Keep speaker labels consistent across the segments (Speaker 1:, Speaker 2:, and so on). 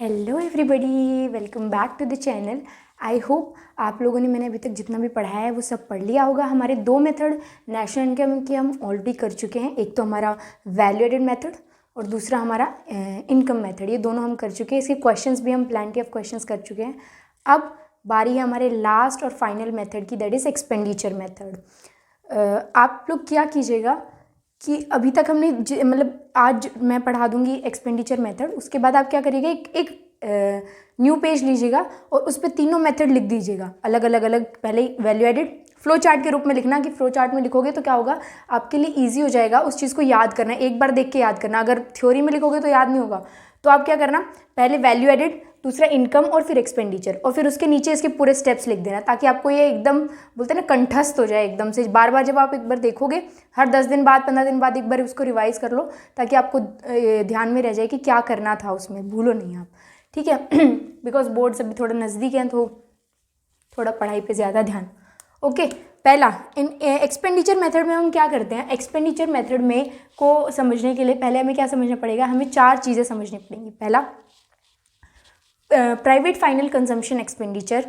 Speaker 1: Hello everybody, welcome back to the channel. I hope आप लोगों ने मैंने अभी तक जितना भी पढ़ाया है वो सब पढ़ लिया होगा। हमारे दो मेथड नेशनल इनकम के हम ऑलरेडी कर चुके हैं। एक तो हमारा वैल्यू एडेड मेथड और दूसरा हमारा इनकम मेथड। ये दोनों हम कर चुके हैं। इसके क्वेश्चंस भी हम प्लेंटी ऑफ क्वेश्चंस कर चुके हैं। अब बारी है हमारे लास्ट और फाइनल मेथड की, दैट इज़ एक्सपेंडिचर मेथड। आप लोग क्या कीजिएगा कि अभी तक हमने मतलब आज मैं पढ़ा दूंगी एक्सपेंडिचर मेथड, उसके बाद आप क्या करिएगा, एक न्यू पेज लीजिएगा और उस पर तीनों मेथड लिख दीजिएगा अलग अलग अलग। पहले वैल्यू एडेड फ्लो चार्ट के रूप में लिखना, कि फ्लो चार्ट में लिखोगे तो क्या होगा, आपके लिए ईजी हो जाएगा उस चीज़ को याद करना। एक बार देख के याद करना, अगर थ्योरी में लिखोगे तो याद नहीं होगा। तो आप क्या करना, पहले वैल्यू एडेड, दूसरा इनकम और फिर एक्सपेंडिचर, और फिर उसके नीचे इसके पूरे स्टेप्स लिख देना, ताकि आपको ये एकदम बोलते हैं ना कंठस्थ हो जाए एकदम से। बार बार जब आप एक बार देखोगे, हर 10 दिन बाद 15 दिन बाद एक बार उसको रिवाइज कर लो, ताकि आपको ध्यान में रह जाए कि क्या करना था उसमें, भूलो नहीं आप, ठीक है। बिकॉज बोर्ड से भी थोड़ा नज़दीक है तो थोड़ा पढ़ाई पे ज़्यादा ध्यान। ओके, पहला एक्सपेंडिचर मेथड में हम क्या करते हैं। एक्सपेंडिचर मेथड में को समझने के लिए पहले हमें क्या समझना पड़ेगा, हमें 4 चीज़ें समझनी पड़ेंगी। पहला, private final consumption expenditure,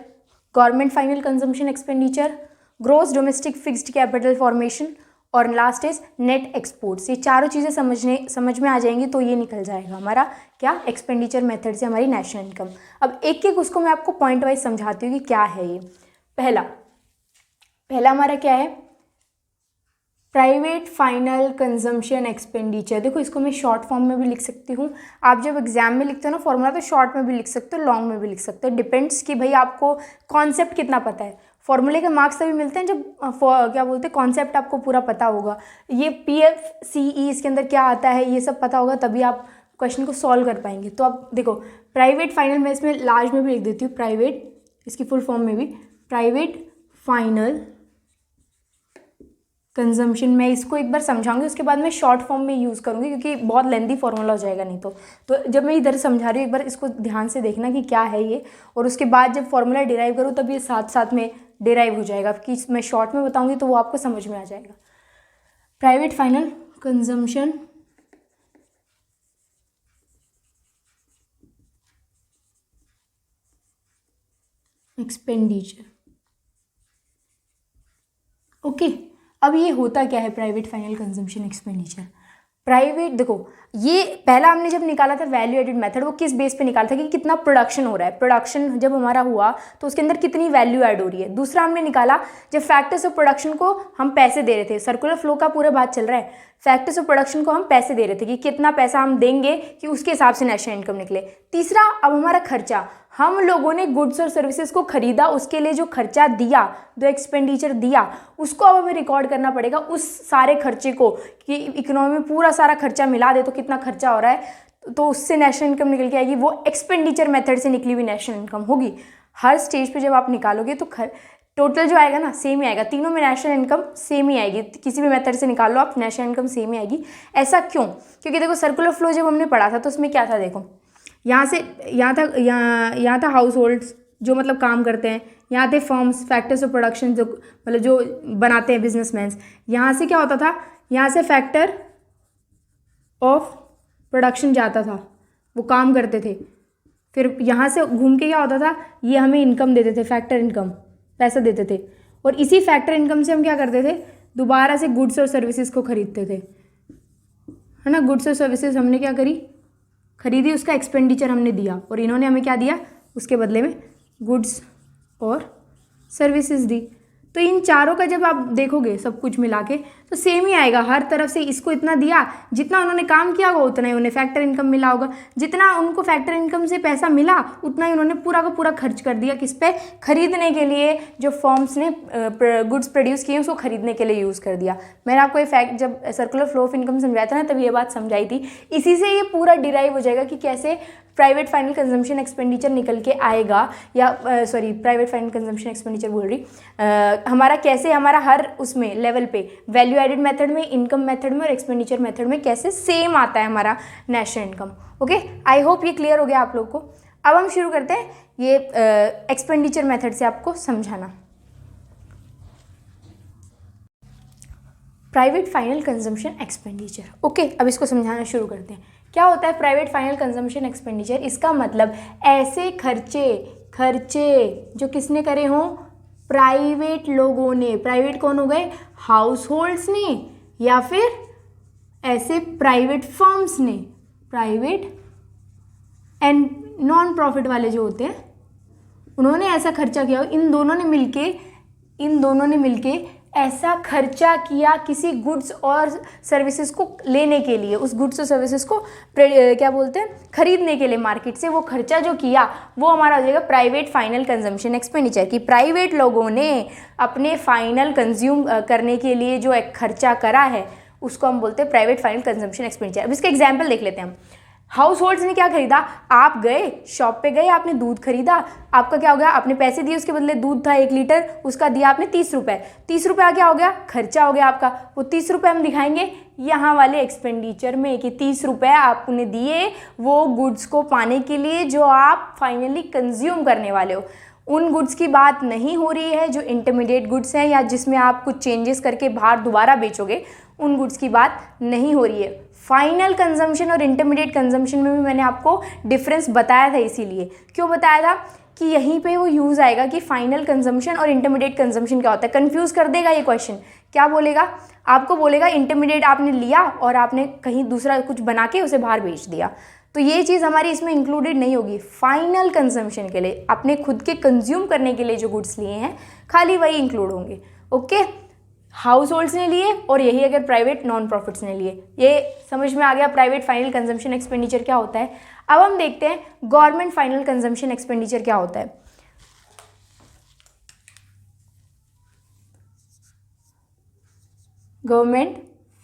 Speaker 1: government final consumption expenditure, gross domestic fixed capital formation, और लास्ट इज नेट एक्सपोर्ट्स। ये चारों चीज़ें समझ में आ जाएंगी तो ये निकल जाएगा हमारा क्या, एक्सपेंडिचर मेथड से हमारी नेशनल इनकम। अब एक एक उसको मैं आपको पॉइंट वाइज समझाती हूँ कि क्या है ये। पहला हमारा क्या है, प्राइवेट फाइनल कंजम्पशन एक्सपेंडिचर। देखो, इसको मैं शॉर्ट फॉर्म में भी लिख सकती हूँ। आप जब एग्जाम में लिखते हो ना फॉर्मूला, तो शॉर्ट में भी लिख सकते हो, लॉन्ग में भी लिख सकते हो। डिपेंड्स कि भाई आपको कॉन्सेप्ट कितना पता है। फॉर्मूले के मार्क्स तभी मिलते हैं जब क्या बोलते हैं, कॉन्सेप्ट आपको पूरा पता होगा। ये PFCE इसके अंदर क्या आता है ये सब पता होगा, तभी आप क्वेश्चन को सॉल्व कर पाएंगे। तो आप देखो, प्राइवेट फाइनल, मैं इसमें लार्ज में भी लिख देती हूँ प्राइवेट, इसकी फुल फॉर्म में भी प्राइवेट फाइनल कंजम्पशन। मैं इसको एक बार समझाऊंगी, उसके बाद मैं शॉर्ट फॉर्म में यूज़ करूंगी, क्योंकि बहुत लेंदी फॉर्मूला हो जाएगा नहीं तो जब मैं इधर समझा रही हूँ एक बार इसको ध्यान से देखना कि क्या है ये, और उसके बाद जब फॉर्मूला डिराइव करूँ तब ये साथ साथ में डिराइव हो जाएगा। कि मैं शॉर्ट में बताऊंगी तो वो आपको समझ में आ जाएगा। Private final consumption expenditure. Okay, अब ये होता क्या है private final consumption expenditure. Private, देखो, ये पहला हमने जब निकाला था वैल्यू एडेड मेथड, वो किस बेस पे निकाला था कि कितना प्रोडक्शन हो रहा है। प्रोडक्शन जब हमारा हुआ तो उसके अंदर कितनी वैल्यू ऐड हो रही है। दूसरा हमने निकाला जब फैक्टर्स ऑफ प्रोडक्शन को हम पैसे दे रहे थे। सर्कुलर फ्लो का पूरा बात चल रहा है। फैक्टर्स ऑफ प्रोडक्शन को हम पैसे दे रहे थे कि कितना पैसा हम देंगे कि उसके हिसाब से नेशनल इनकम निकले। तीसरा, अब हमारा खर्चा, हम लोगों ने गुड्स और सर्विसेज को खरीदा, उसके लिए जो खर्चा दिया, जो एक्सपेंडिचर दिया, उसको अब हमें रिकॉर्ड करना पड़ेगा, उस सारे खर्चे को, कि इकोनॉमी में पूरा सारा खर्चा मिला दे तो कितना खर्चा हो रहा है, तो उससे नेशनल इनकम निकल के आएगी। वो एक्सपेंडिचर मेथड से निकली हुई नेशनल इनकम होगी। हर स्टेज पे जब आप निकालोगे तो टोटल जो आएगा ना सेम ही आएगा। तीनों में नेशनल इनकम सेम ही आएगी, किसी भी मेथड से निकाल लो आप, नेशनल इनकम सेम ही आएगी। ऐसा क्यों? क्योंकि देखो, सर्कुलर फ्लो जब हमने पढ़ा था तो उसमें क्या था, देखो, यहाँ से यहाँ था हाउस होल्ड्स जो मतलब काम करते हैं, यहाँ थे फर्म्स, फैक्टर्स ऑफ प्रोडक्शन जो मतलब जो बनाते हैं बिजनेसमैन। यहाँ से क्या होता था, यहाँ से फैक्टर ऑफ प्रोडक्शन जाता था, वो काम करते थे। फिर यहाँ से घूम के क्या होता था, ये हमें इनकम देते थे, फैक्टर इनकम, पैसा देते थे। और इसी फैक्टर इनकम से हम क्या करते थे, दोबारा से गुड्स और सर्विसेज को खरीदते थे, है ना। गुड्स और सर्विसेज हमने क्या करी, खरीदी, उसका एक्सपेंडिचर हमने दिया, और इन्होंने हमें क्या दिया उसके बदले में, गुड्स और सर्विसेज दी। तो इन चारों का जब आप देखोगे सब कुछ मिला के तो सेम ही आएगा। हर तरफ से इसको इतना दिया, जितना उन्होंने काम किया होगा उतना ही उन्हें फैक्टर इनकम मिला होगा। जितना उनको फैक्टर इनकम से पैसा मिला उतना ही उन्होंने पूरा का पूरा खर्च कर दिया, किस पे, खरीदने के लिए। जो फर्म्स ने गुड्स प्रोड्यूस किए उसको खरीदने के लिए यूज़ कर दिया। मैंने आपको ये फैक्ट जब सर्कुलर फ्लो ऑफ इनकम समझाया था ना, तब ये बात समझाई थी। इसी से ये पूरा डिराइव हो जाएगा कि कैसे प्राइवेट फाइनल कंजम्पशन एक्सपेंडिचर निकल के आएगा, या प्राइवेट फाइनल कंजम्पशन एक्सपेंडिचर बोल रही, हमारा कैसे, हमारा हर उसमें लेवल पे वैल्यू एडेड मेथड में, इनकम मेथड में और एक्सपेंडिचर मेथड में कैसे सेम आता है हमारा national income. Okay, I hope ये क्लियर हो गया आप लोग को। अब हम शुरू करते हैं ये एक्सपेंडिचर मेथड से आपको समझाना। Private final consumption expenditure. Okay, अब इसको समझाना शुरू करते हैं। क्या होता है प्राइवेट फाइनल कंजम्पशन एक्सपेंडिचर? इसका मतलब ऐसे खर्चे जो किसने करे हों? प्राइवेट लोगों ने। प्राइवेट कौन हो गए? हाउस होल्ड्स ने, या फिर ऐसे प्राइवेट फर्म्स ने। प्राइवेट एंड नॉन प्रॉफिट वाले जो होते हैं उन्होंने ऐसा खर्चा किया। इन दोनों ने मिलके ऐसा खर्चा किया किसी गुड्स और सर्विसेज को लेने के लिए, उस गुड्स और सर्विसेज को क्या बोलते हैं, खरीदने के लिए मार्केट से। वो खर्चा जो किया वो हमारा हो जाएगा प्राइवेट फाइनल कंजम्पशन एक्सपेंडिचर। कि प्राइवेट लोगों ने अपने फाइनल कंज्यूम करने के लिए जो एक खर्चा करा है उसको हम बोलते हैं प्राइवेट फाइनल कंजम्पशन एक्सपेंडिचर। अब इसका एग्जाम्पल देख लेते हैं हम। हाउस होल्ड्स ने क्या खरीदा? आप गए शॉप पे गए, आपने दूध खरीदा, आपका क्या हो गया? आपने पैसे दिए, उसके बदले दूध था 1 लीटर, उसका दिया आपने 30 रुपये। 30 रुपये क्या हो गया? खर्चा हो गया आपका। वो 30 रुपये हम दिखाएंगे यहाँ वाले एक्सपेंडिचर में कि 30 रुपये आपने दिए वो गुड्स को पाने के लिए जो आप फाइनली कंज्यूम करने वाले हो। उन गुड्स की बात नहीं हो रही है जो इंटरमीडिएट गुड्स हैं या जिसमें आप कुछ चेंजेस करके बाहर दोबारा बेचोगे, उन गुड्स की बात नहीं हो रही है। फाइनल कंजम्पशन और इंटरमीडिएट कंजम्पशन में भी मैंने आपको डिफरेंस बताया था। इसीलिए क्यों बताया था कि यहीं पे वो यूज़ आएगा कि फाइनल कंजम्पशन और इंटरमीडिएट कंजम्पशन क्या होता है। कंफ्यूज कर देगा ये क्वेश्चन। क्या बोलेगा? आपको बोलेगा इंटरमीडिएट आपने लिया और आपने कहीं दूसरा कुछ बना के उसे बाहर बेच दिया, तो ये चीज़ हमारी इसमें इंक्लूडेड नहीं होगी। फाइनल कंजम्पशन के लिए अपने खुद के कंज्यूम करने के लिए जो गुड्स लिए हैं खाली वही इंक्लूड होंगे। ओके, हाउस होल्ड्स ने लिए और यही अगर प्राइवेट नॉन प्रॉफिट्स ने लिए। ये समझ में आ गया प्राइवेट फाइनल कंजम्पशन एक्सपेंडिचर क्या होता है। अब हम देखते हैं गवर्नमेंट फाइनल कंजम्पशन एक्सपेंडिचर क्या होता है। Government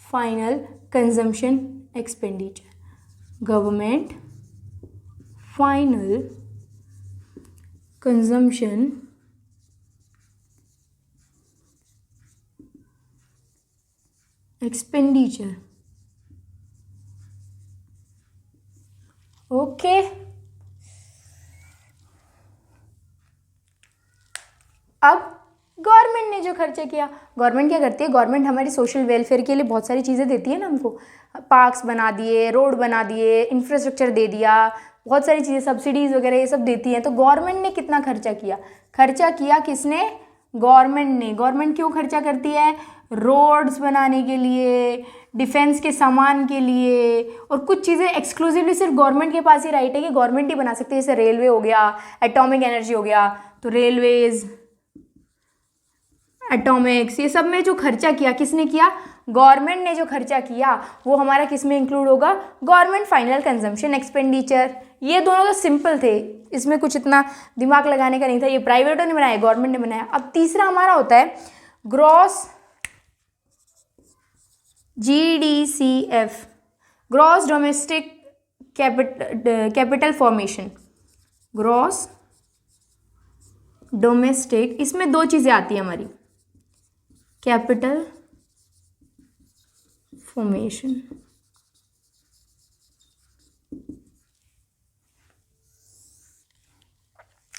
Speaker 1: final consumption expenditure, government final consumption expenditure. Okay, अब गवर्नमेंट ने जो खर्चा किया, गवर्नमेंट क्या करती है? गवर्नमेंट हमारी सोशल वेलफेयर के लिए बहुत सारी चीज़ें देती है ना हमको। पार्क्स बना दिए, रोड बना दिए, इंफ्रास्ट्रक्चर दे दिया, बहुत सारी चीज़ें, सब्सिडीज़ वगैरह ये सब देती हैं। तो गवर्नमेंट ने कितना खर्चा किया? खर्चा किया किसने? गवर्नमेंट ने। गवर्नमेंट क्यों खर्चा करती है? रोड्स बनाने के लिए, डिफेंस के सामान के लिए, और कुछ चीज़ें एक्सक्लूसिवली सिर्फ गवर्नमेंट के पास ही राइट है कि गवर्नमेंट ही बना सकती है। जैसे रेलवे हो गया, एटॉमिक एनर्जी हो गया, तो रेलवेज, एटॉमिक्स, ये सब में जो खर्चा किया किसने किया? गवर्नमेंट ने जो खर्चा किया वो हमारा किस में इंक्लूड होगा? Government final consumption expenditure. ये दोनों तो सिंपल थे, इसमें कुछ इतना दिमाग लगाने का नहीं था। ये प्राइवेटों ने बनाया, गवर्नमेंट ने बनाया। अब तीसरा हमारा होता है gross GDCF, gross domestic capital formation. Gross domestic, इसमें दो चीज़ें आती हैं हमारी, कैपिटल फॉर्मेशन।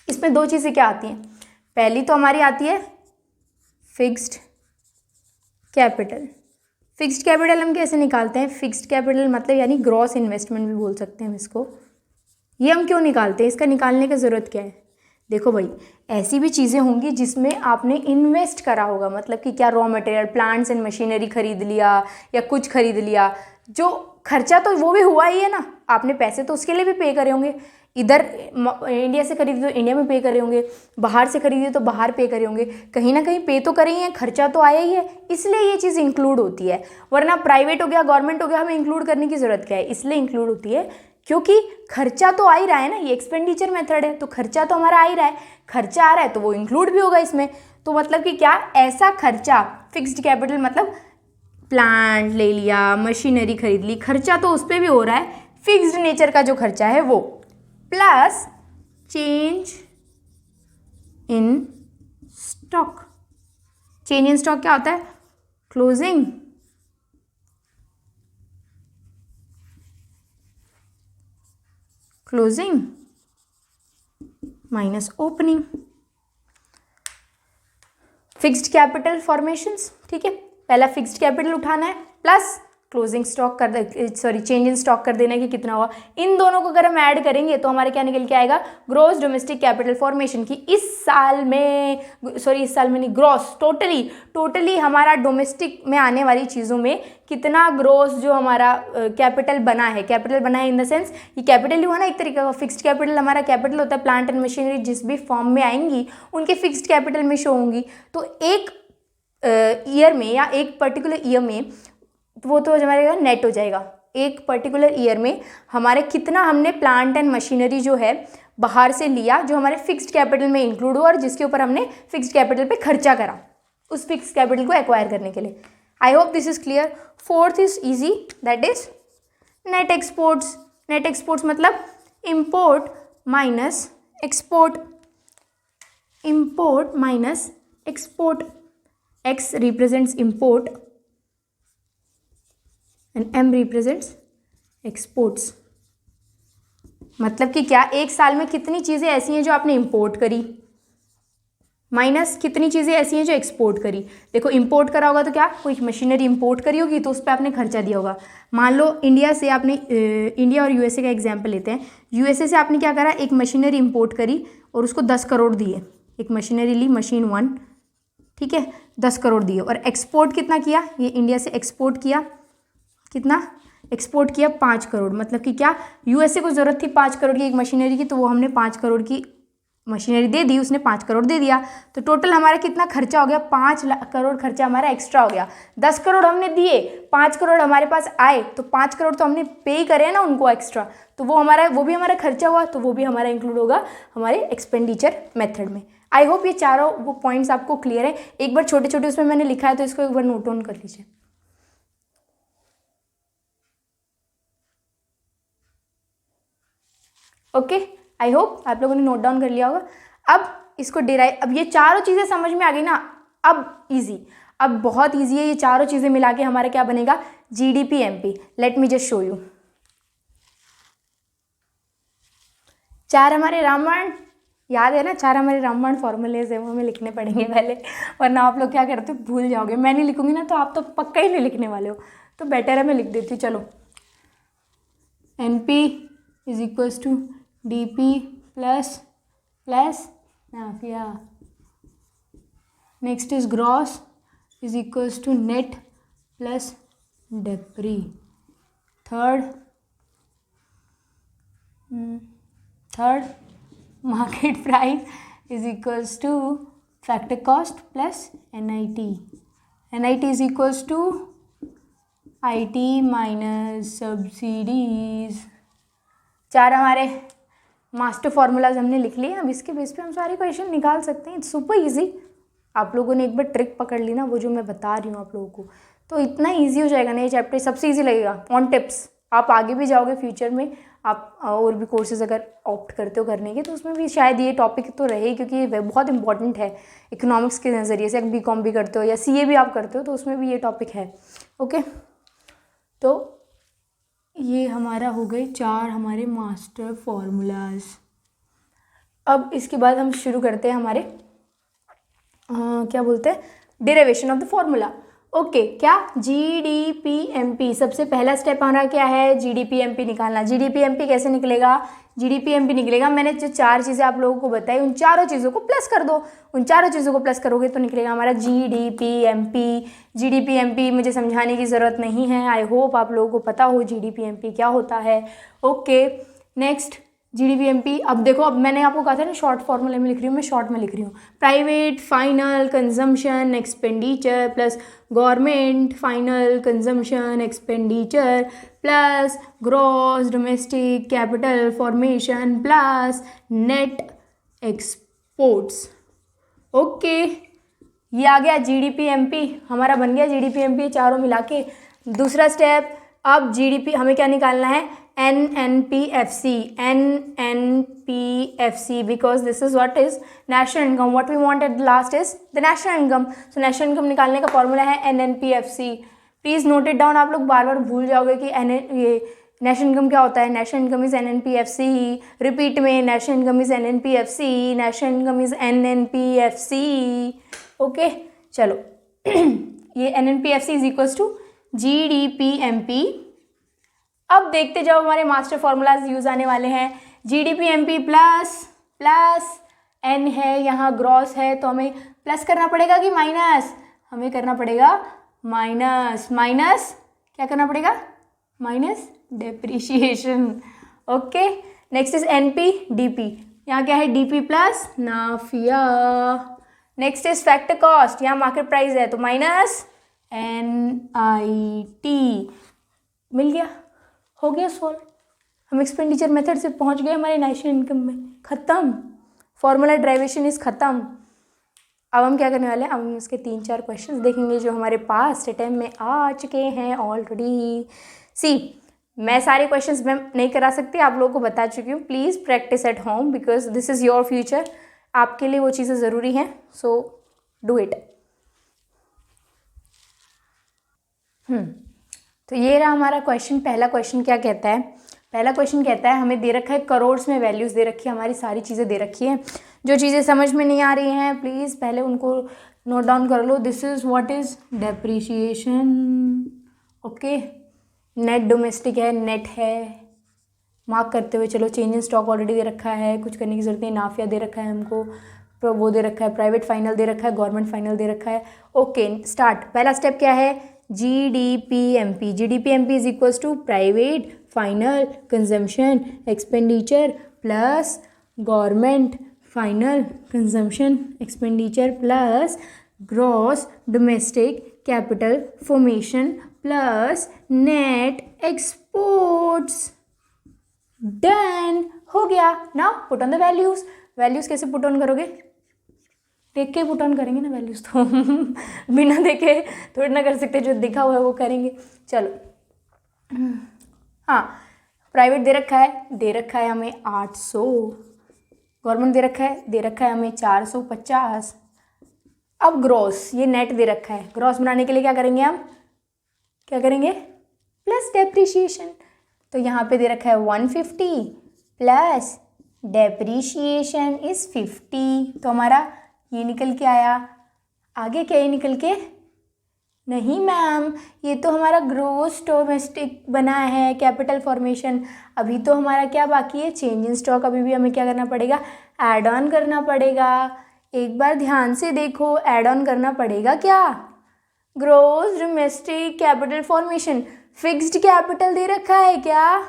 Speaker 1: इसमें दो चीज़ें क्या आती हैं? पहली तो हमारी आती है फिक्स्ड कैपिटल। फिक्स्ड कैपिटल हम कैसे निकालते हैं? फिक्स्ड कैपिटल मतलब यानी ग्रॉस इन्वेस्टमेंट भी बोल सकते हैं हम इसको। ये हम क्यों निकालते हैं? इसका निकालने की ज़रूरत क्या है? देखो भाई, ऐसी भी चीज़ें होंगी जिसमें आपने इन्वेस्ट करा होगा, मतलब कि क्या raw material, plants and machinery खरीद लिया या कुछ खरीद लिया, जो खर्चा तो वो भी हुआ ही है ना, आपने पैसे तो उसके लिए भी पे करे होंगे। इधर इंडिया से खरीदे तो इंडिया में पे करे होंगे, बाहर से खरीदे तो बाहर पे करे होंगे, कहीं ना कहीं पे तो करे ही हैं, खर्चा तो आया ही है, इसलिए ये चीज़ इंक्लूड होती है। वरना प्राइवेट हो गया, गवर्नमेंट हो गया, हमें इंक्लूड करने की ज़रूरत क्या है? इसलिए इंक्लूड होती है क्योंकि खर्चा तो आ ही रहा है ना, ये एक्सपेंडिचर मेथड है तो खर्चा तो हमारा आ ही रहा है, खर्चा आ रहा है तो वो इंक्लूड भी होगा इसमें। तो मतलब कि क्या, ऐसा खर्चा, फिक्स्ड कैपिटल मतलब प्लांट ले लिया, मशीनरी खरीद ली, खर्चा तो उस पर भी हो रहा है, फिक्स्ड नेचर का जो खर्चा है वो, plus change in stock. Change in stock क्या होता है? Closing minus opening. Fixed capital formations, ठीक है। पहला फिक्स्ड कैपिटल उठाना है plus closing stock change in stock कर देना है कि कितना हुआ। इन दोनों को अगर हम ऐड करेंगे तो हमारे क्या निकल के आएगा, ग्रॉस डोमेस्टिक कैपिटल फॉर्मेशन की इस साल में नहीं, ग्रॉस टोटली हमारा डोमेस्टिक में आने वाली चीज़ों में कितना ग्रॉस जो हमारा कैपिटल बना है इन द सेंस ये कैपिटल ही हुआ ना एक तरीके का। फिक्स्ड कैपिटल हमारा कैपिटल होता है, प्लांट एंड मशीनरी जिस भी फॉर्म में आएंगी उनके फिक्स्ड कैपिटल में शो होंगी। तो एक ईयर में या एक पर्टिकुलर ईयर में वो तो हमारे नेट हो जाएगा। एक पर्टिकुलर ईयर में हमारे कितना हमने प्लांट एंड मशीनरी जो है बाहर से लिया जो हमारे फिक्स्ड कैपिटल में इंक्लूड हुआ और जिसके ऊपर हमने फिक्स्ड कैपिटल पे खर्चा करा उस फिक्स्ड कैपिटल को एक्वायर करने के लिए। I hope this is clear. Fourth is easy, that is net exports. Net exports मतलब import minus export, import minus export. X represents import and M represents exports. मतलब कि क्या, एक साल में कितनी चीज़ें ऐसी हैं जो आपने इंपोर्ट करी माइनस कितनी चीज़ें ऐसी हैं जो एक्सपोर्ट करी। देखो इंपोर्ट करा होगा तो क्या, कोई मशीनरी इंपोर्ट करी होगी तो उस पर आपने खर्चा दिया होगा। मान लो इंडिया से आपने इंडिया और यूएसए का एग्जांपल लेते हैं। यूएसए से आपने क्या करा, एक मशीनरी इंपोर्ट करी और उसको 10 करोड़ दिए। एक मशीनरी ली, मशीन 1, ठीक है, 10 करोड़ दिए। और एक्सपोर्ट कितना किया, ये इंडिया से एक्सपोर्ट किया, कितना एक्सपोर्ट किया, 5 करोड़। मतलब कि क्या, यूएसए को ज़रूरत थी 5 करोड़ की एक मशीनरी की, तो वो हमने 5 करोड़ की मशीनरी दे दी, उसने 5 करोड़ दे दिया। तो टोटल हमारा कितना खर्चा हो गया, 5 करोड़ खर्चा हमारा एक्स्ट्रा हो गया। 10 करोड़ हमने दिए, 5 करोड़ हमारे पास आए, तो 5 करोड़ तो हमने पे ही करे ना उनको एक्स्ट्रा, तो वो भी हमारा खर्चा हुआ, तो वो भी हमारा इंक्लूड होगा हमारे एक्सपेंडिचर मेथड में। आई होप ये चारों वो पॉइंट्स आपको क्लियर है। एक बार छोटे छोटे उसमें मैंने लिखा है तो इसको एक बार नोट डाउन कर लीजिए। ओके, आई होप आप लोगों ने नोट डाउन कर लिया होगा। अब इसको अब ये चारों चीज़ें समझ में आ गई ना, अब इजी, अब बहुत इजी है। ये चारों चीज़ें मिला के हमारा क्या बनेगा, GDP MP. Let me just show you. 4 हमारे रामायण याद है ना, 4 हमारे रामायण फॉर्मूलेज है, वो हमें लिखने पड़ेंगे पहले, वरना आप लोग क्या करते हो, भूल जाओगे। मैं नहीं लिखूंगी ना तो आप तो पक्का ही नहीं लिखने वाले हो, तो बेटर है मैं लिख देती हूँ। चलो, NP is equals to DP plus next is gross is equals to net plus depre. Third market price is equals to factor cost plus NIT is equals to IT minus subsidies. 4 हमारे master formulas हमने लिख लिए। अब इसके base पे हम सारे question निकाल सकते हैं। It's super easy. आप लोगों ने एक बार ट्रिक पकड़ ली ना, वो जो मैं बता रही हूँ आप लोगों को, तो इतना इजी हो जाएगा ना ये चैप्टर, सबसे इजी लगेगा। ऑन टिप्स आप आगे भी जाओगे फ्यूचर में, आप और भी कोर्सेज अगर ऑप्ट करते हो करने के, तो उसमें भी शायद ये टॉपिक तो रहे, क्योंकि ये बहुत इंपॉर्टेंट है इकोनॉमिक्स के नज़रिए से। अगर BCom भी करते हो या CA भी आप करते हो तो उसमें भी ये टॉपिक है। ओके, तो ये हमारा हो गए 4 हमारे मास्टर फॉर्मूलाज। अब इसके बाद हम शुरू करते हैं हमारे क्या बोलते हैं, derivation of the formula. Okay, क्या GDP-MP सबसे पहला स्टेप हमारा क्या है, GDP-MP निकालना। GDP-MP कैसे निकलेगा, GDP-MP निकलेगा, मैंने जो 4 चीज़ें आप लोगों को बताई उन चारों चीज़ों को प्लस कर दो। उन चारों चीज़ों को प्लस करोगे तो निकलेगा हमारा GDP-MP। GDP-MP मुझे समझाने की ज़रूरत नहीं है, आई होप आप लोगों को पता हो GDP-MP क्या होता है। Okay, next GDP-MP। अब देखो, अब मैंने आपको कहा था ना शॉर्ट फॉर्मूले में लिख रही हूँ, मैं शॉर्ट में लिख रही हूँ। Private final consumption expenditure plus government final consumption expenditure plus gross domestic capital formation plus net exports. Okay, ये आ गया GDP-MP, हमारा बन गया GDP-MP चारों मिला के। दूसरा स्टेप, अब GDP हमें क्या निकालना है, NNP-FC because this is what is national income. What we want at the last is the national income. So national income निकालने का फॉर्मूला है NNP-FC। Please note it down, आप लोग बार बार भूल जाओगे कि ये नेशनल इनकम क्या होता है। National income is NNP-FC। Repeat में, national income is NNP-FC, national income is NNP-FC। Okay, चलो ये NNPFC is equals to GDPMP। अब देखते जाओ हमारे मास्टर फॉर्मूलाज यूज आने वाले हैं। GDPMP प्लस N है, यहाँ ग्रॉस है तो हमें प्लस करना पड़ेगा कि माइनस? हमें करना पड़ेगा माइनस। माइनस क्या करना पड़ेगा? Minus depreciation. Okay, next is NPDP। यहाँ क्या है? DP plus NFIA. Next is factor cost, यहाँ मार्केट प्राइस है तो माइनस NIT। मिल गया, हो गया सॉल्व। हम एक्सपेंडिचर मेथड से पहुँच गए हमारे नेशनल इनकम में। ख़त्म, फॉर्मूला डेरिवेशन इज ख़त्म। अब हम क्या करने वाले हैं? अब हम इसके 3-4 क्वेश्चंस देखेंगे जो हमारे पास अटेम्प्ट में आ चुके हैं ऑलरेडी। मैं सारे क्वेश्चंस मैं नहीं करा सकती, आप लोगों को बता चुकी हूँ। Please practice at home because this is your future. आपके लिए वो चीज़ें ज़रूरी हैं, सो डू इट। तो ये रहा हमारा क्वेश्चन। पहला क्वेश्चन क्या कहता है? पहला क्वेश्चन कहता है हमें दे रखा है करोड़्स में वैल्यूज़ दे रखी है, हमारी सारी चीज़ें दे रखी हैं। जो चीज़ें समझ में नहीं आ रही हैं प्लीज़ पहले उनको नोट डाउन कर लो। This is what is depreciation. Okay, net domestic है, नेट है, मार्क करते हुए चलो। चेंज इन स्टॉक ऑलरेडी दे रखा है, कुछ करने की जरूरत नहीं। नाफिया दे रखा है हमको, वो दे रखा है, प्राइवेट फाइनल दे रखा है, गवर्नमेंट फाइनल दे रखा है। Okay, start. पहला स्टेप क्या है? GDPMP। GDPMP is equals to private final consumption expenditure plus government final consumption expenditure plus gross domestic capital formation plus net exports. Done, हो गया। Now put on the values. Values कैसे put on करोगे? देख के put on करेंगे ना values तो बिना देखे थोड़ी ना कर सकते, जो दिखा हुआ है वो करेंगे। चलो, हाँ, प्राइवेट दे रखा है हमें 800, गवर्नमेंट दे रखा है हमें 450। अब ग्रॉस, ये नेट दे रखा है। ग्रॉस बनाने के लिए क्या करेंगे हम? क्या करेंगे? Plus depreciation. तो यहाँ पे दे रखा है 150 प्लस डेप्रीशिएशन इज 50। तो हमारा ये निकल के आया। आगे क्या ये निकल के? नहीं मैम, ये तो हमारा ग्रोस डोमेस्टिक बना है, कैपिटल फॉर्मेशन। अभी तो हमारा क्या बाकी है? Change in stock. अभी भी हमें क्या करना पड़ेगा? ऐड ऑन करना पड़ेगा। एक बार ध्यान से देखो, ऐड ऑन करना पड़ेगा क्या? Gross domestic capital formation. Fixed capital दे रखा है क्या?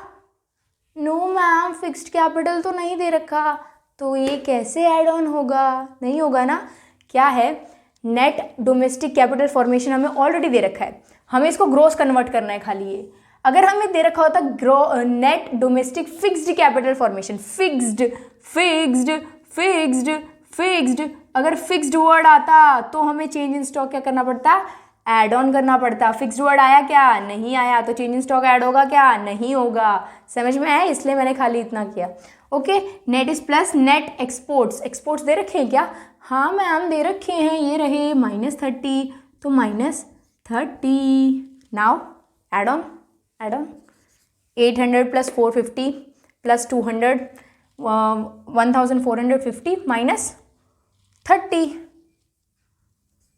Speaker 1: नो मैम, फिक्स्ड कैपिटल तो नहीं दे रखा, तो ये कैसे ऐड ऑन होगा? नहीं होगा ना। क्या है? नेट डोमेस्टिक कैपिटल फॉर्मेशन हमें ऑलरेडी दे रखा है, हमें इसको ग्रोस कन्वर्ट करना है खाली। ये अगर हमें दे रखा होता net domestic fixed capital formation, fixed fixed fixed fixed, अगर फिक्स्ड वर्ड आता तो हमें चेंज इन स्टॉक क्या करना पड़ता? ऐड ऑन करना पड़ता। फिक्स्ड वर्ड आया क्या? नहीं आया, तो चेंज इन स्टॉक ऐड होगा क्या? नहीं होगा। समझ में आया? इसलिए मैंने खाली इतना किया। Okay, net is plus net exports. Exports दे रखे हैं क्या? हाँ मैम दे रखे हैं, ये रहे -30, तो -30। Now add on 800 plus 450 plus 200 1450 minus 30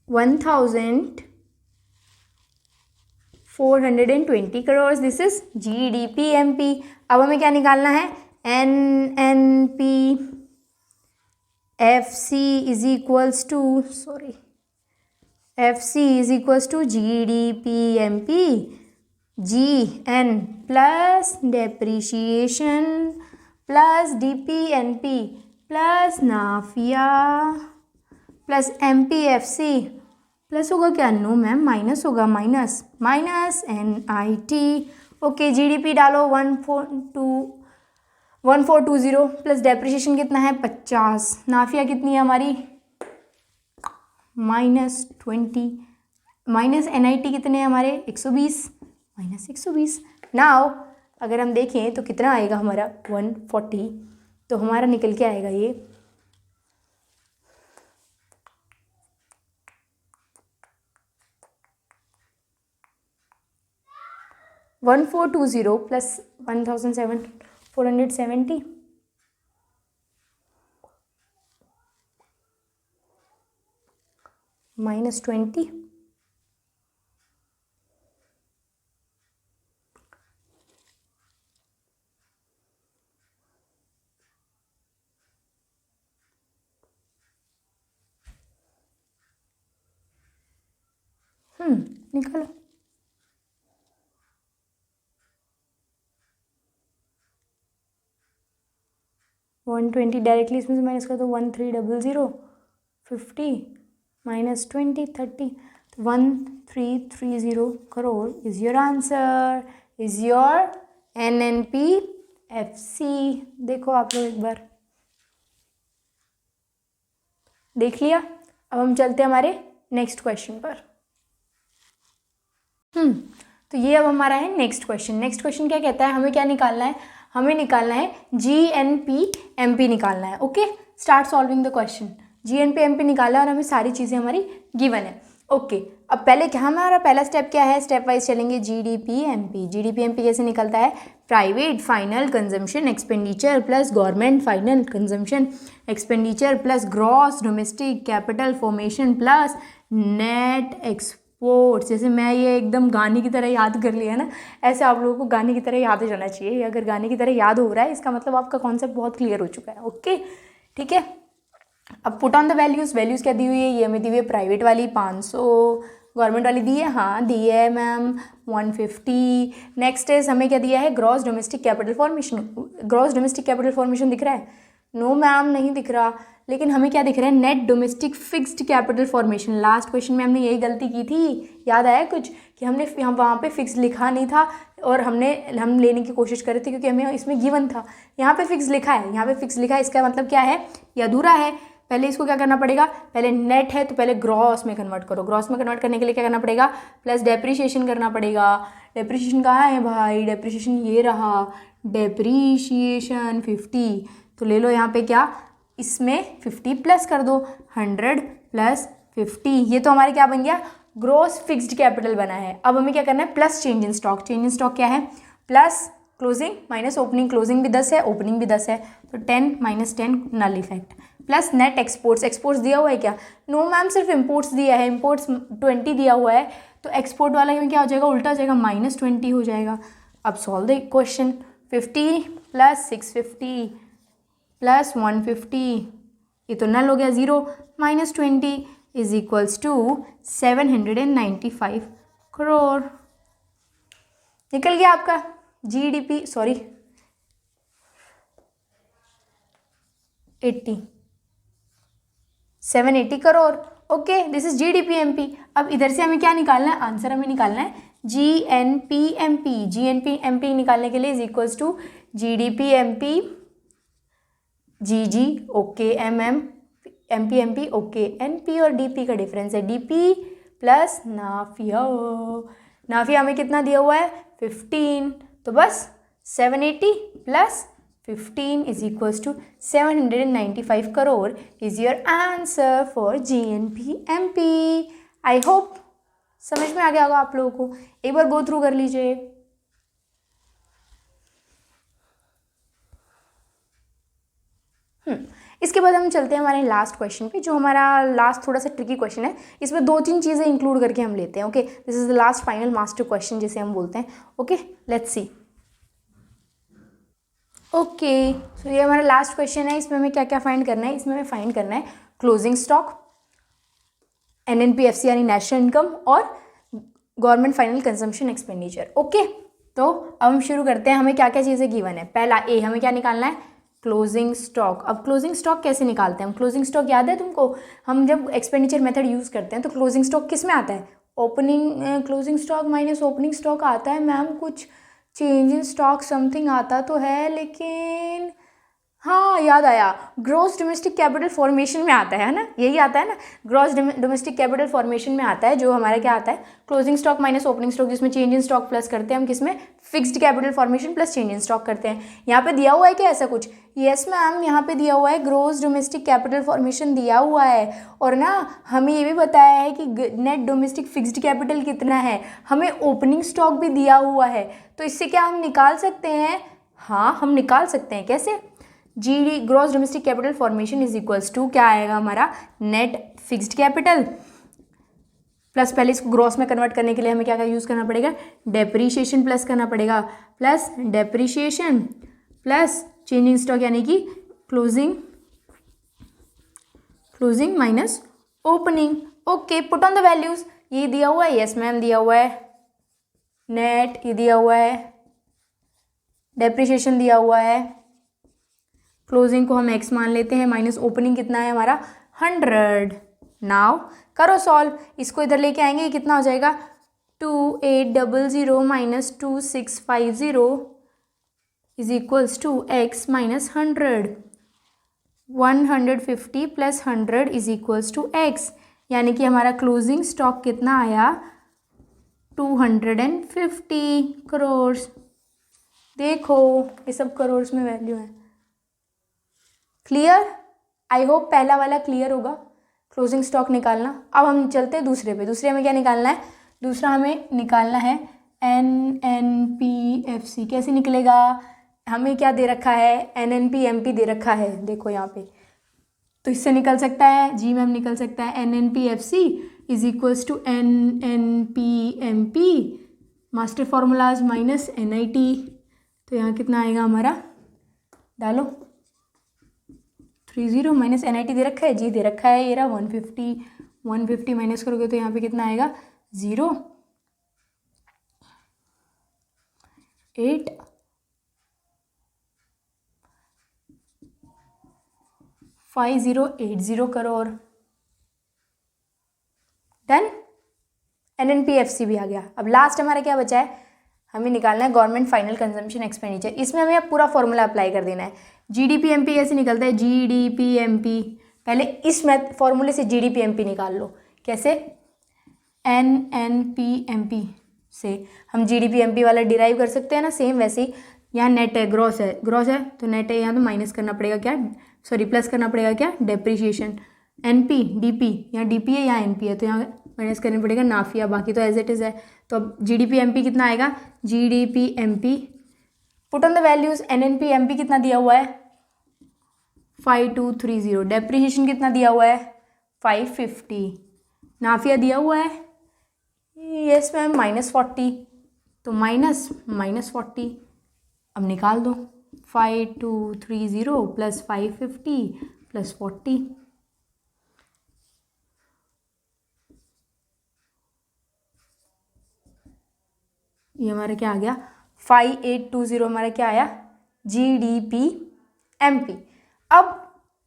Speaker 1: 1420 crore. This is GDPMP। अब हमें क्या निकालना है? NNPFC is equals to GDPMP GN plus depreciation plus DPNP plus नाफिया प्लस MPFC प्लस होगा क्या? नो मैम, माइनस होगा। Minus NIT। ओके, GDP डालो 1420 प्लस डेप्रिशिएशन कितना है? 50। नाफिया कितनी है हमारी? -20। माइनस NIT कितने हैं हमारे? 120 -120। नाउ अगर हम देखें तो कितना आएगा हमारा? 140। तो हमारा निकल के आएगा ये 1420 प्लस 1470 -20 निकालो। 120 डायरेक्टली इसमें से माइनस कर दो, 1300, 50 minus 20, 30, 1330 crore is your answer, is your NNPFC। देखो आप लोग एक बार देख लिया। अब हम चलते हैं हमारे नेक्स्ट क्वेश्चन पर। तो ये अब हमारा है नेक्स्ट क्वेश्चन। नेक्स्ट क्वेश्चन क्या कहता है, हमें क्या निकालना है, हमें निकालना है GNPMP निकालना है। Okay, start solving the question. GNPMP निकाला और हमें सारी चीज़ें हमारी गिवन है। ओके, अब पहले क्या हमारा पहला स्टेप क्या है, स्टेप वाइज चलेंगे। GDPMP, GDPMP कैसे निकलता है, private final consumption expenditure plus government final consumption expenditure plus gross domestic capital formation plus net exports. जैसे मैं ये एकदम गाने की तरह याद कर लिया ना, ऐसे आप लोगों को गाने की तरह याद हो जाना चाहिए। अगर गाने की तरह याद हो रहा है इसका मतलब आपका कॉन्सेप्ट बहुत क्लियर हो चुका है। ओके, ठीक है। अब put on the values, values क्या दी हुई है, ये हमें दी हुई है प्राइवेट वाली 500, गवर्नमेंट वाली दी है, हाँ दी है मैम 150। नेक्स्ट इज हमें क्या दिया है, gross domestic capital formation. Gross domestic capital formation दिख रहा है, नो मैम नहीं दिख रहा, लेकिन हमें क्या दिख रहा है, net domestic fixed capital formation. Last question में हमने यही गलती की थी, याद आया कुछ, कि हमने यहाँ वहाँ पे फिक्स लिखा नहीं था और हम लेने की कोशिश कर रहे थे क्योंकि हमें इसमें गिवन था। यहाँ पे फिक्स लिखा है, यहाँ पे फिक्स लिखा है, इसका मतलब क्या है, ये अधूरा है। पहले इसको क्या करना पड़ेगा, पहले नेट है तो पहले ग्रॉस में कन्वर्ट करो। ग्रॉस में कन्वर्ट करने के लिए क्या करना पड़ेगा, प्लस डेप्रीशिएशन करना पड़ेगा। डेप्रीशिएशन कहाँ है भाई, डेप्रीशिएशन ये रहा, डेप्रीशिएशन 50। तो ले लो यहाँ पे क्या, इसमें 50 प्लस कर दो, 100 प्लस 50, ये तो हमारे क्या बन गया, ग्रॉस फिक्स्ड कैपिटल बना है। अब हमें क्या करना है, plus change in stock. Change in stock क्या है, plus closing minus opening, closing भी 10 है ओपनिंग भी 10 है, तो 10 minus 10 null effect, plus net exports. Exports दिया हुआ है क्या, नो मैम सिर्फ इम्पोर्ट्स दिया है, इम्पोर्ट्स 20 दिया हुआ है, तो एक्सपोर्ट वाला में क्या हो जाएगा, उल्टा हो जाएगा, -20 हो जाएगा। अब solve the question, 50 plus 650 plus 150, ये तो नल हो गया 0, -20 इज इक्वल्स टू 795 करोड़। निकल गया आपका GDP, sorry 780 crore. Okay, this is GDPMP। अब इधर से हमें क्या निकालना है, आंसर हमें निकालना है GNPMP। GNPMP निकालने के लिए is equals to GDPMP GG okay MM MPMP okay, NP और DP का डिफरेंस है DP प्लस नाफिया। नाफिया हमें कितना दिया हुआ है 15, तो बस 780 plus 15 is equals to 795 crore is your answer for GNPMP। I hope समझ में आ गया होगा आप लोगों को, एक बार गो थ्रू कर लीजिए। इसके बाद हम चलते हैं हमारे लास्ट क्वेश्चन पे, जो हमारा लास्ट थोड़ा सा ट्रिकी क्वेश्चन है। इसमें 2-3 चीज़ें इंक्लूड करके हम लेते हैं। Okay, this is the last final master question जिसे हम बोलते हैं। Okay, let's see. ओके, सो ये हमारा लास्ट क्वेश्चन है। इसमें हमें क्या क्या फाइंड करना है, इसमें हमें फाइंड करना है क्लोजिंग स्टॉक, NNPFC यानी नेशनल इनकम, और government final consumption expenditure. Okay, तो अब हम शुरू करते हैं। हमें क्या क्या चीज़ें गिवन है। पहला ए, हमें क्या निकालना है, क्लोजिंग स्टॉक। अब क्लोजिंग स्टॉक कैसे निकालते हैं हम, क्लोजिंग स्टॉक याद है तुमको, हम जब एक्सपेंडिचर मेथड यूज़ करते हैं तो क्लोजिंग स्टॉक किस में आता है, opening closing stock minus opening stock आता है। मैम कुछ चेंज इन स्टॉक समथिंग आता तो है, लेकिन हाँ याद आया, ग्रॉस डोमेस्टिक कैपिटल फॉर्मेशन में आता है ना, यही आता है ना, ग्रॉस डोमेस्टिक कैपिटल फॉर्मेशन में आता है, जो हमारा क्या आता है, closing stock minus opening stock, जिसमें चेंज इन स्टॉक प्लस करते हैं हम किसमें, fixed capital formation plus change in stock करते हैं। यहाँ पे दिया हुआ है क्या ऐसा कुछ, यस मैम यहाँ पे दिया हुआ है, ग्रॉस डोमेस्टिक कैपिटल फॉर्मेशन दिया हुआ है, और ना हमें ये भी बताया है कि नेट डोमेस्टिक फिक्स्ड कैपिटल कितना है, हमें ओपनिंग स्टॉक भी दिया हुआ है। तो इससे क्या हम निकाल सकते हैं, हाँ हम निकाल सकते हैं। कैसे, GD gross domestic capital formation is equals to क्या आएगा हमारा, नेट फिक्स्ड कैपिटल प्लस, पहले इसको ग्रॉस में कन्वर्ट करने के लिए हमें क्या क्या यूज़ करना पड़ेगा, डेप्रीशिएशन प्लस करना पड़ेगा, plus depreciation plus change in stock यानी कि closing minus opening. Okay, put on the values, ये दिया हुआ है, यस मैम दिया हुआ है, नेट ये दिया हुआ है, डेप्रिसिएशन दिया हुआ है, क्लोजिंग को हम एक्स मान लेते हैं, माइनस ओपनिंग कितना है हमारा 100। नाउ करो सॉल्व, इसको इधर लेके आएंगे, ये कितना हो जाएगा 2800 minus 2650 is equals to X minus 100। 150 plus 100 is equals to X, यानी कि हमारा क्लोजिंग स्टॉक कितना आया 250 करोड़। देखो ये सब करोड़ में वैल्यू है। क्लियर? आई होप पहला वाला क्लियर होगा, क्लोजिंग स्टॉक निकालना। अब हम चलते हैं दूसरे पे। दूसरे में क्या निकालना है? दूसरा हमें निकालना है NNPFC। कैसे निकलेगा? हमें क्या दे रखा है? NNPMP दे रखा है, देखो यहाँ पे, तो इससे निकल सकता है, जी मैम निकल सकता है, NNPFC is equals to NNPMP master formulas minus NIT। तो यहाँ कितना आएगा हमारा, डालो 30 माइनस NIT दे रखा है, जी दे रखा है, ये रहा 150 माइनस करोगे तो यहाँ पे कितना आएगा 0 8 5080 करोड़। डन। NNPFC भी आ गया। अब लास्ट हमारा क्या बचा है? हमें निकालना है गवर्नमेंट फाइनल कंजम्पशन एक्सपेंडिचर। इसमें हमें अब पूरा फॉर्मूला अप्लाई कर देना है। GDPMP कैसे निकलता है? GDPMP पहले इस फॉर्मूले से GDPMP निकाल लो। कैसे? NNPMP से हम GDPMP वाला डिराइव कर सकते हैं ना, सेम वैसे ही। यहाँ नेट है, ग्रॉस है तो नेट है, यहाँ तो माइनस करना पड़ेगा क्या, सॉरी प्लस करना पड़ेगा क्या, डेप्रिसिएशन। NP DP, यहाँ DP है यहाँ NP है, तो यहाँ माइनस करना पड़ेगा नाफिया, बाकी तो एज इट इज़ है। तो अब GDPMP कितना आएगा? GDPMP put on the values. NNPMP कितना दिया हुआ है 5230। डेप्रिसिएशन कितना दिया हुआ है 550। नाफिया दिया हुआ है यस मैम -40, तो -40। अब निकाल दो 5230 प्लस 550 प्लस 40। ये हमारा क्या आ गया 5820 हमारा क्या आया GDPMP। अब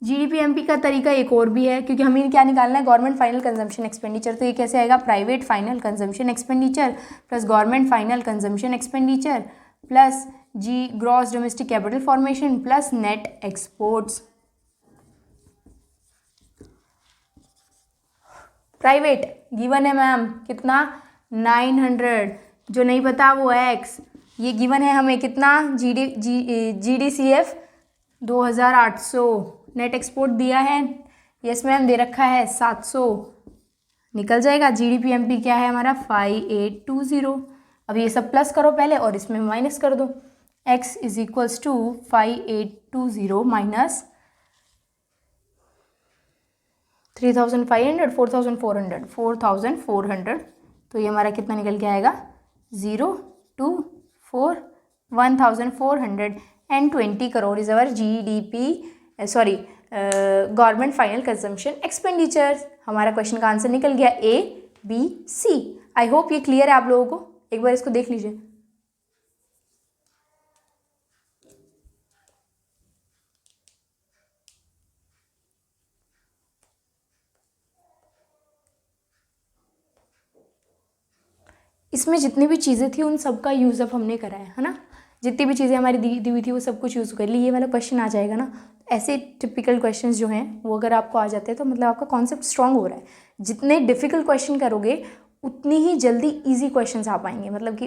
Speaker 1: GDPMP का तरीका एक और भी है, क्योंकि हमें क्या निकालना है गवर्नमेंट फाइनल कंजम्पशन एक्सपेंडिचर। तो ये कैसे आएगा? Private final consumption expenditure plus government final consumption expenditure plus G gross domestic capital formation plus net exports. Private given है मैम कितना 900, जो नहीं पता वो एक्स। ये गिवन है हमें कितना GDCF 2800। नेट एक्सपोर्ट दिया है यस मैम दे रखा है 700, निकल जाएगा। GDPMP क्या है हमारा 5820। अब ये सब प्लस करो पहले और इसमें माइनस कर दो। x is equals to 5820 minus 3500 4400। तो ये हमारा कितना निकल के आएगा 0 2 4 1420 crore is our GDP government final consumption expenditure. हमारा क्वेश्चन का आंसर निकल गया A B C। I hope ये क्लियर है आप लोगों को। एक बार इसको देख लीजिए। इसमें जितनी भी चीज़ें थी उन सब का यूज़ अप हमने करा है ना। जितनी भी चीज़ें हमारी दी हुई थी वो सब कुछ यूज़ कर ली। ये वाला क्वेश्चन आ जाएगा ना। ऐसे टिपिकल क्वेश्चंस जो हैं वो अगर आपको आ जाते हैं तो मतलब आपका कॉन्सेप्ट स्ट्रांग हो रहा है। जितने डिफ़िकल्ट क्वेश्चन करोगे उतनी ही जल्दी ईजी क्वेश्चंस आ पाएंगे। मतलब कि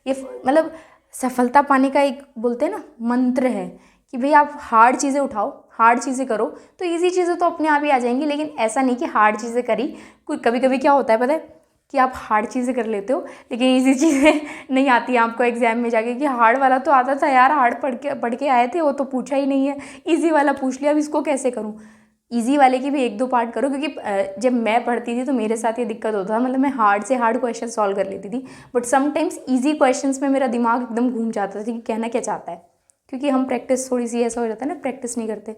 Speaker 1: ये मतलब सफलता पाने का एक बोलते हैं ना मंत्र है कि भाई आप हार्ड चीज़ें उठाओ, हार्ड चीज़ें करो तो ईजी चीज़ें तो अपने आप ही आ जाएंगी। लेकिन ऐसा नहीं कि हार्ड चीज़ें करी, कोई कभी कभी क्या होता है पता है कि आप हार्ड चीज़ें कर लेते हो लेकिन ईजी चीज़ें नहीं आती हैं आपको एग्जाम में जाके कि हार्ड वाला तो आता था यार, हार्ड पढ़ के आए थे वो तो पूछा ही नहीं है, ईजी वाला पूछ लिया, अब इसको कैसे करूँ। ईजी वाले की भी 1-2 पार्ट करो, क्योंकि जब मैं पढ़ती थी तो मेरे साथ ये दिक्कत होता था। मतलब मैं हार्ड से हार्ड क्वेश्चन सॉल्व कर लेती थी, बट समटाइम्स ईजी क्वेश्चंस में मेरा दिमाग एकदम घूम जाता था कि कहना क्या चाहता है, क्योंकि हम प्रैक्टिस थोड़ी सी ऐसा हो जाता है ना, प्रैक्टिस नहीं करते।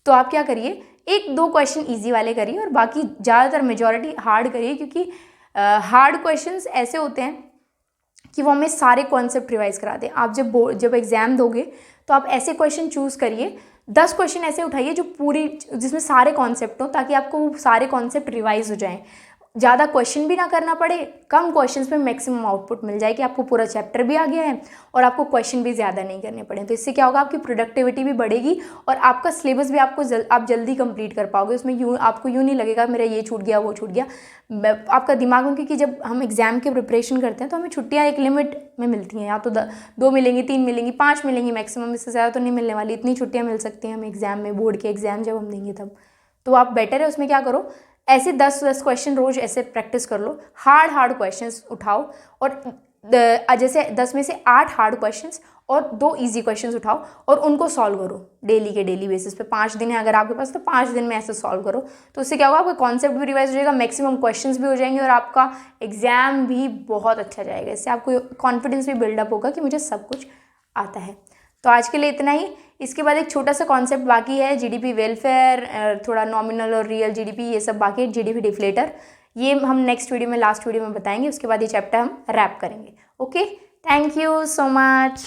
Speaker 1: तो आप क्या करिए 1-2 क्वेश्चन ईजी वाले करिए और बाकी ज़्यादातर मेजॉरिटी हार्ड करिए, क्योंकि हार्ड क्वेश्चंस ऐसे होते हैं कि वो हमें सारे कॉन्सेप्ट रिवाइज कराते हैं। आप जब एग्ज़ाम दोगे तो आप ऐसे क्वेश्चन चूज़ करिए, 10 क्वेश्चन ऐसे उठाइए जो जिसमें सारे कॉन्सेप्ट हो, ताकि आपको वो सारे कॉन्सेप्ट रिवाइज हो जाएं, ज़्यादा क्वेश्चन भी ना करना पड़े, कम क्वेश्चंस में मैक्सिमम आउटपुट मिल जाए कि आपको पूरा चैप्टर भी आ गया है और आपको क्वेश्चन भी ज़्यादा नहीं करने पड़े। तो इससे क्या होगा, आपकी प्रोडक्टिविटी भी बढ़ेगी और आपका सिलेबस भी आप जल्दी कंप्लीट कर पाओगे। उसमें आपको यूँ नहीं लगेगा मेरा ये छूट गया वो छूट गया। आपका दिमाग में, क्योंकि जब हम एग्ज़ाम की प्रिपरेशन करते हैं तो हमें छुट्टियाँ एक लिमिट में मिलती हैं, या तो 2 मिलेंगी, 3 मिलेंगी, 5 मिलेंगी मैक्सिमम, इससे ज़्यादा तो नहीं मिलने वाली। इतनी छुट्टियाँ मिल सकती हैं हमें एग्ज़ाम में, बोर्ड के एग्ज़ाम जब हम देंगे तब। तो आप बेटर है उसमें क्या करो, ऐसे 10 क्वेश्चन रोज ऐसे प्रैक्टिस कर लो, हार्ड क्वेश्चंस उठाओ और जैसे 10 में से 8 हार्ड क्वेश्चंस और 2 इजी क्वेश्चंस उठाओ और उनको सॉल्व करो डेली बेसिस पे। 5 दिन है अगर आपके पास तो 5 दिन में ऐसे सॉल्व करो। तो उससे क्या होगा, आपका कॉन्सेप्ट भी रिवाइज हो जाएगा, मैक्सिमम क्वेश्चंस भी हो जाएंगे और आपका एग्जाम भी बहुत अच्छा जाएगा। इससे आपको कॉन्फिडेंस भी बिल्डअप होगा कि मुझे सब कुछ आता है। तो आज के लिए इतना ही। इसके बाद एक छोटा सा कॉन्सेप्ट बाकी है, जीडीपी वेलफेयर, थोड़ा नॉमिनल और रियल जीडीपी, ये सब बाकी है, जीडीपी डिफ्लेटर, ये हम नेक्स्ट वीडियो में, लास्ट वीडियो में बताएंगे। उसके बाद ये चैप्टर हम रैप करेंगे। Okay, thank you so much.